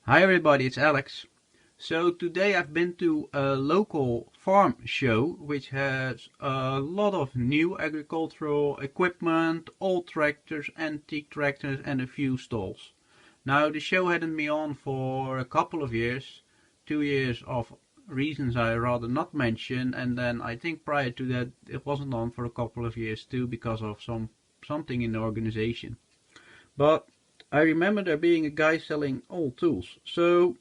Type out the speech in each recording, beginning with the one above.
Hi everybody, it's Alex. So today I've been to a local farm show which has a lot of new agricultural equipment, old tractors, antique tractors and a few stalls. Now the show hadn't been on for a couple of years, 2 years of reasons I rather not mention, and then I think prior to that it wasn't on for a couple of years too because of something in the organization. But I remember there being a guy selling old tools. So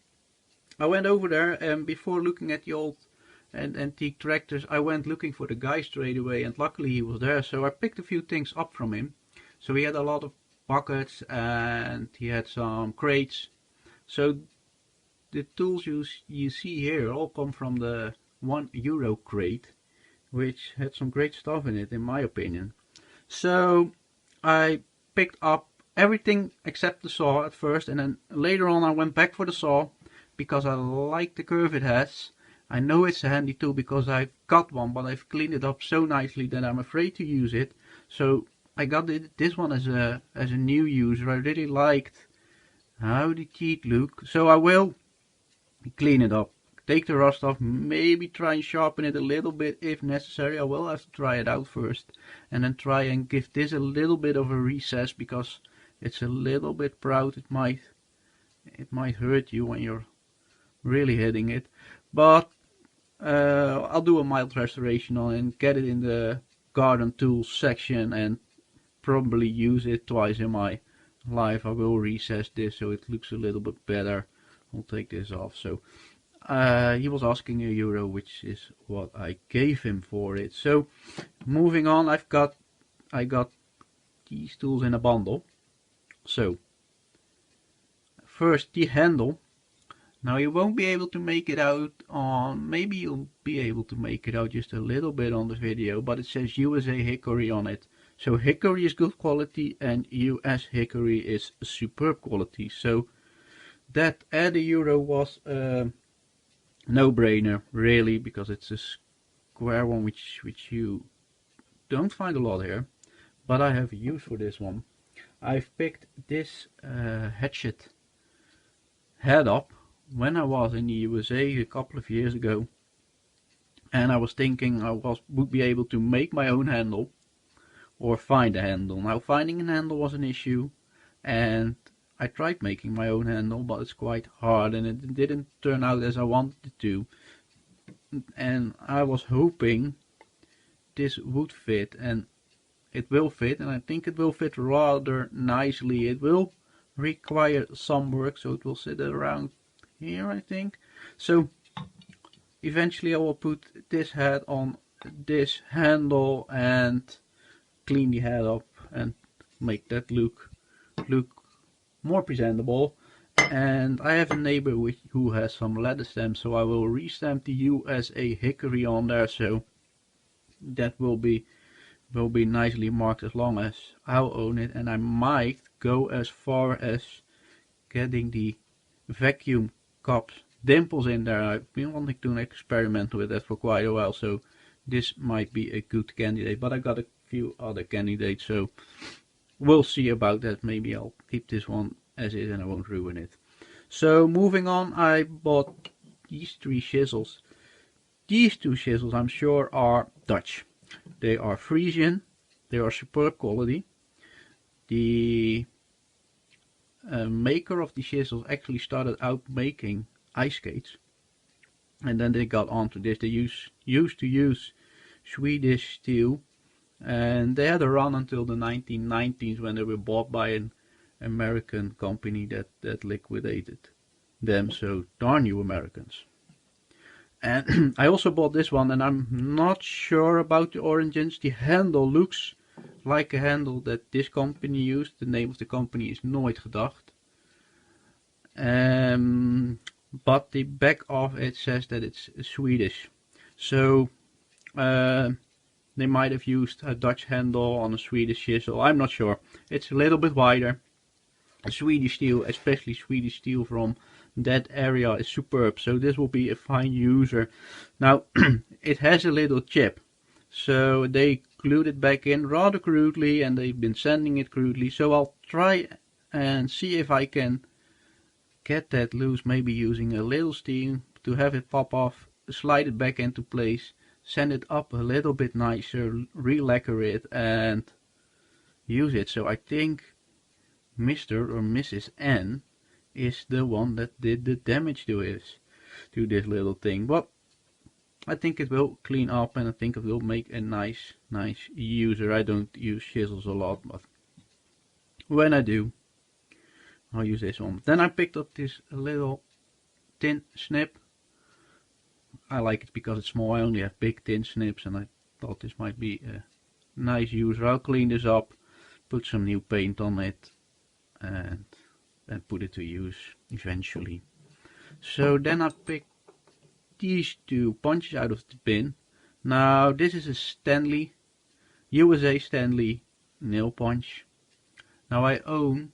I went over there, and before looking at the old and antique tractors, I went looking for the guy straight away, and luckily he was there. So I picked a few things up from him. So he had a lot of buckets and he had some crates. So the tools you see here all come from the €1 crate, which had some great stuff in it, in my opinion. So I picked up everything except the saw at first, and then later on I went back for the saw because I like the curve it has. I know it's a handy tool because I've got one, but I've cleaned it up so nicely that I'm afraid to use it. So I got this one as a new user. I really liked how the teeth look, so I will clean it up. Take the rust off, maybe try and sharpen it a little bit if necessary. I will have to try it out first and then try and give this a little bit of a recess because it's a little bit proud. It might hurt you when you're really hitting it, but I'll do a mild restoration on it and get it in the garden tools section and probably use it twice in my life. I will recess this so it looks a little bit better. I'll take this off. So he was asking €1, which is what I gave him for it. So moving on, I got these tools in a bundle. So first the handle. Now you won't be able to make it out on, maybe you'll be able to make it out just a little bit on the video, but it says USA Hickory on it. So Hickory is good quality and US Hickory is superb quality. So that at €1 was no-brainer, really, because it's a square one which you don't find a lot here, but I have a use for this one. I've picked this hatchet head up when I was in the USA a couple of years ago, and I was thinking would be able to make my own handle or find a handle. Now finding a handle was an issue, and I tried making my own handle, but it's quite hard and it didn't turn out as I wanted it to. And I was hoping this would fit, and it will fit, and I think it will fit rather nicely. It will require some work, so it will sit around here, I think. So eventually I will put this head on this handle and clean the head up and make that look more presentable. And I have a neighbor who has some leather stamps, so I will restamp the USA Hickory on there, so that will be nicely marked as long as I'll own it. And I might go as far as getting the vacuum cups dimples in there. I've been wanting to experiment with that for quite a while, so this might be a good candidate, but I got a few other candidates, so we'll see about that. Maybe I'll keep this one as is and I won't ruin it. So moving on, I bought these 3 chisels. These 2 chisels I'm sure are Dutch. They are Frisian. They are superb quality. The maker of the chisels actually started out making ice skates, and then they got onto this. They used to use Swedish steel, and they had a run until the 1990s when they were bought by an American company that liquidated them. So darn you Americans. And I also bought this one, and I'm not sure about the origins. The handle looks like a handle that this company used. The name of the company is Nooit Gedacht. But the back of it says that it's Swedish. So they might have used a Dutch handle on a Swedish chisel. I'm not sure. It's a little bit wider. Swedish steel, especially Swedish steel from that area, is superb. So this will be a fine user. Now it has a little chip, so they glued it back in rather crudely, and they've been sanding it crudely. So I'll try and see if I can get that loose, maybe using a little steam to have it pop off, slide it back into place, sand it up a little bit nicer, re-lacquer it and use it. So I think Mr. or Mrs. N is the one that did the damage to this little thing. But I think it will clean up, and I think it will make a nice user. I don't use chisels a lot, but when I do, I'll use this one. Then I picked up this little tin snip. I like it because it's small. I only have big tin snips, and I thought this might be a nice user. I'll clean this up, put some new paint on it, and then put it to use eventually. So then I picked these two punches out of the bin. Now this is a Stanley, USA Stanley nail punch. Now I own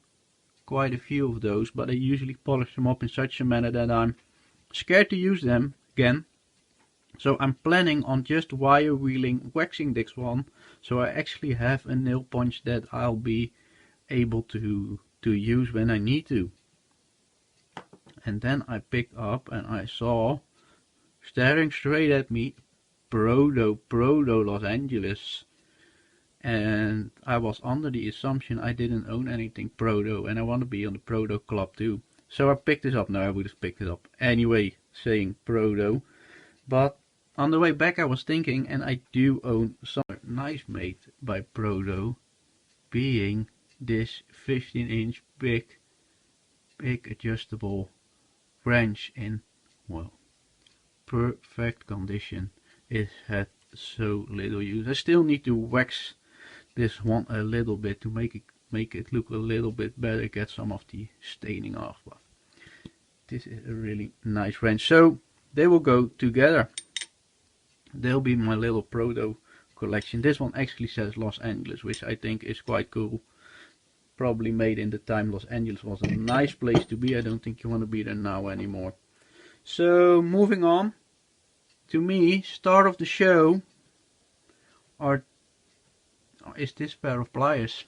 quite a few of those, but I usually polish them up in such a manner that I'm scared to use them again. So I'm planning on just wire wheeling, waxing this one, so I actually have a nail punch that I'll be able to use when I need to. And then I picked up and I saw, staring straight at me, Prodo Los Angeles. And I was under the assumption I didn't own anything Prodo, and I want to be on the Prodo club too. So I picked this up. Now I would have picked it up anyway, saying Prodo. But on the way back I was thinking, and I do own some nice made by Prodo, being this 15-inch big adjustable wrench in, well, perfect condition. It had so little use. I still need to wax this one a little bit to make it look a little bit better, get some of the staining off. But this is a really nice wrench. So they will go together. They'll be my little Prodo collection. This one actually says Los Angeles, which I think is quite cool. Probably made in the time Los Angeles was a nice place to be. I don't think you want to be there now anymore. So moving on, to me, start of the show is this pair of pliers.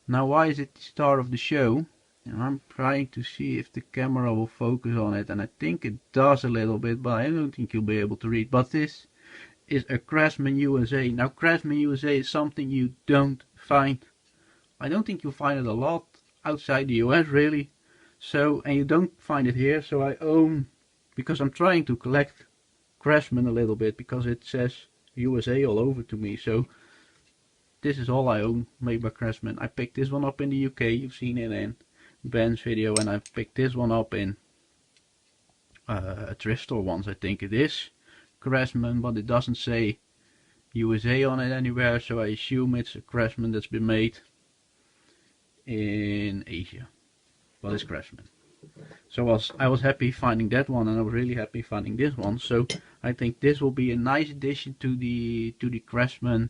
Now why is it the start of the show? And I'm trying to see if the camera will focus on it, and I think it does a little bit, but I don't think you'll be able to read. But this is a Craftsman USA. Now Craftsman USA is something you don't find. I don't think you'll find it a lot outside the US really. So, and you don't find it here. So I own, because I'm trying to collect Craftsman a little bit, because it says USA all over to me. So this is all I own, made by Craftsman. I picked this one up in the UK. You've seen it in Ben's video, and I picked this one up in a thrift store once, I think it is Craftsman, but it doesn't say USA on it anywhere, so I assume it's a Craftsman that's been made in Asia. But it's Craftsman. So I was happy finding that one, and I was really happy finding this one. So I think this will be a nice addition to the Craftsman,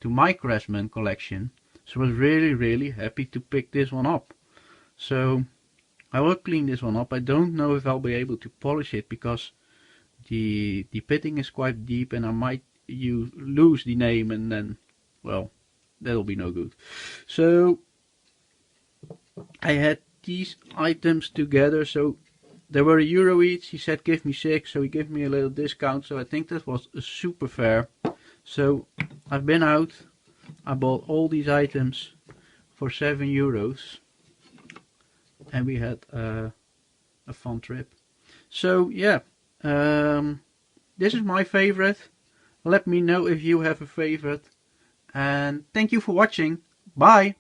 to my Craftsman collection. So I was really happy to pick this one up. So I will clean this one up. I don't know if I'll be able to polish it, because the pitting is quite deep, and I might lose the name, and then, well, that'll be no good. So I had these items together, so there were €1 each. He said give me 6, so he gave me a little discount, so I think that was super fair. So I've been out, I bought all these items for €7, and we had a fun trip. So yeah, this is my favorite. Let me know if you have a favorite, and thank you for watching. Bye.